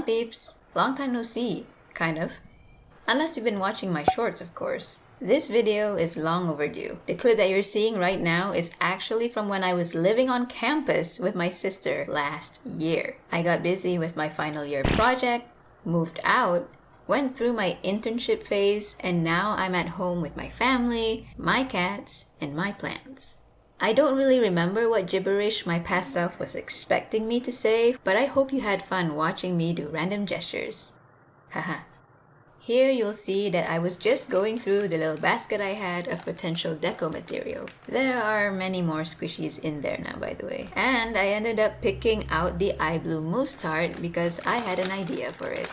peeps? Long time no see, kind of. Unless you've been watching my shorts, of course. This video is long overdue. The clip that you're seeing right now is actually from when I was living on campus with my sister last year. I got busy with my final year project, moved out, went through my internship phase, and now I'm at home with my family, my cats, and my plants. I don't really remember what gibberish my past self was expecting me to say, but I hope you had fun watching me do random gestures. Haha. Here you'll see that I was just going through the little basket I had of potential deco material. There are many more squishies in there now, by the way. And I ended up picking out the eye blue mousse tart because I had an idea for it.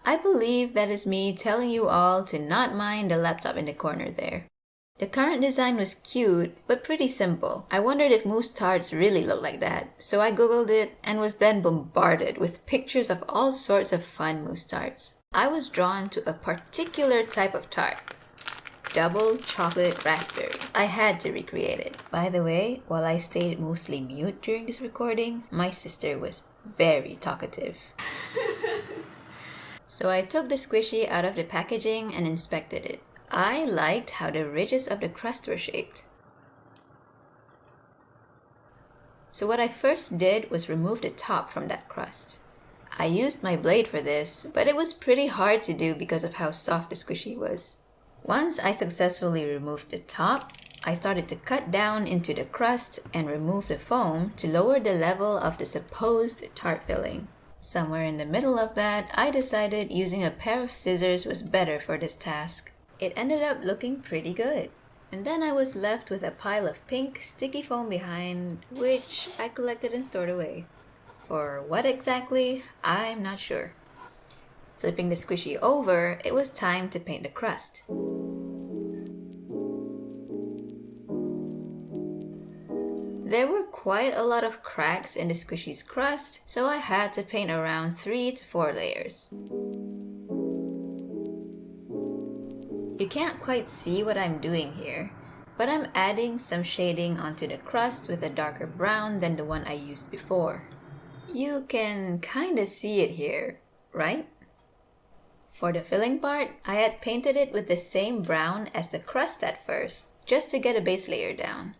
I believe that is me telling you all to not mind the laptop in the corner there. The current design was cute, but pretty simple. I wondered if mousse tarts really look like that, so I googled it and was then bombarded with pictures of all sorts of fun mousse tarts. I was drawn to a particular type of tart. Double chocolate raspberry. I had to recreate it. By the way, while I stayed mostly mute during this recording, my sister was very talkative. So I took the squishy out of the packaging and inspected it. I liked how the ridges of the crust were shaped. So what I first did was remove the top from that crust. I used my blade for this, but it was pretty hard to do because of how soft the squishy was. Once I successfully removed the top, I started to cut down into the crust and remove the foam to lower the level of the supposed tart filling. Somewhere in the middle of that, I decided using a pair of scissors was better for this task. It ended up looking pretty good. And then I was left with a pile of pink, sticky foam behind, which I collected and stored away. For what exactly, I'm not sure. Flipping the squishy over, it was time to paint the crust. There were quite a lot of cracks in the squishy's crust, so I had to paint around 3 to 4 layers. You can't quite see what I'm doing here, but I'm adding some shading onto the crust with a darker brown than the one I used before. You can kinda see it here, right? For the filling part, I had painted it with the same brown as the crust at first, just to get a base layer down.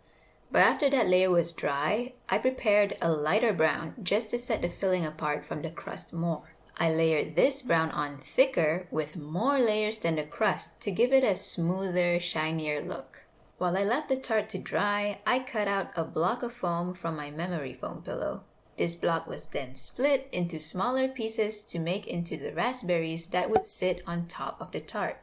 But after that layer was dry, I prepared a lighter brown just to set the filling apart from the crust more. I layered this brown on thicker with more layers than the crust to give it a smoother, shinier look. While I left the tart to dry, I cut out a block of foam from my memory foam pillow. This block was then split into smaller pieces to make into the raspberries that would sit on top of the tart.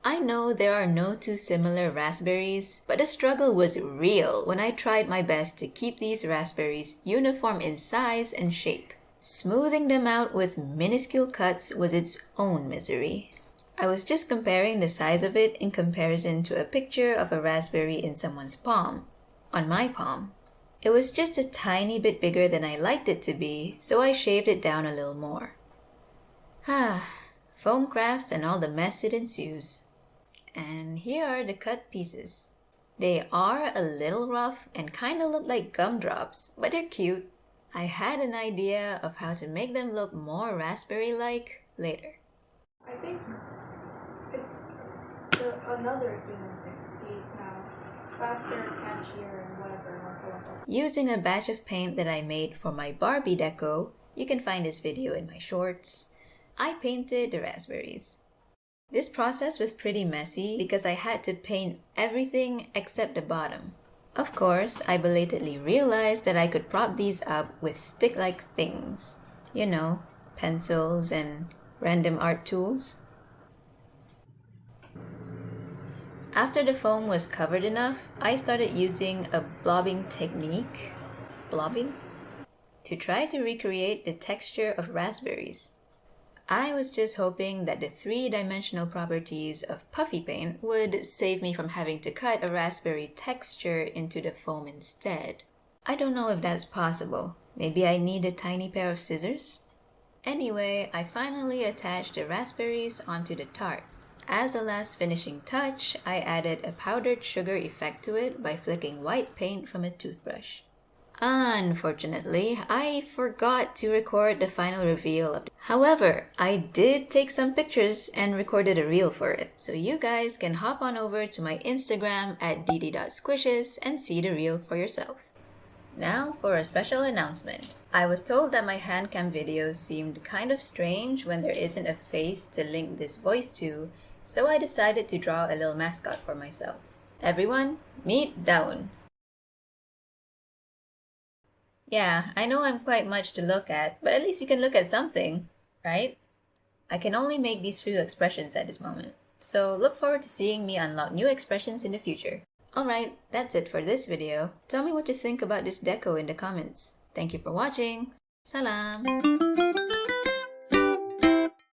I know there are no two similar raspberries, but the struggle was real when I tried my best to keep these raspberries uniform in size and shape. Smoothing them out with minuscule cuts was its own misery. I was just comparing the size of it in comparison to a picture of a raspberry in someone's palm, on my palm. It was just a tiny bit bigger than I liked it to be, so I shaved it down a little more. Foam crafts and all the mess it ensues. And here are the cut pieces. They are a little rough and kinda look like gumdrops, but they're cute. I had an idea of how to make them look more raspberry-like later. I think it's another human thing. See now, faster, catchier, and whatever. Using a batch of paint that I made for my Barbie deco, you can find this video in my shorts, I painted the raspberries. This process was pretty messy because I had to paint everything except the bottom. Of course, I belatedly realized that I could prop these up with stick-like things. You know, pencils and random art tools. After the foam was covered enough, I started using a blobbing technique, to try to recreate the texture of raspberries. I was just hoping that the 3-dimensional properties of puffy paint would save me from having to cut a raspberry texture into the foam instead. I don't know if that's possible. Maybe I need a tiny pair of scissors? Anyway, I finally attached the raspberries onto the tart. As a last finishing touch, I added a powdered sugar effect to it by flicking white paint from a toothbrush. Unfortunately, I forgot to record the final reveal of it. However, I did take some pictures and recorded a reel for it, so you guys can hop on over to my Instagram at dd.squishes and see the reel for yourself. Now for a special announcement. I was told that my handcam videos seemed kind of strange when there isn't a face to link this voice to, so I decided to draw a little mascot for myself. Everyone, meet Daun. Yeah, I know I'm quite much to look at, but at least you can look at something, right? I can only make these few expressions at this moment, so look forward to seeing me unlock new expressions in the future. Alright, that's it for this video. Tell me what you think about this deco in the comments. Thank you for watching. Salam!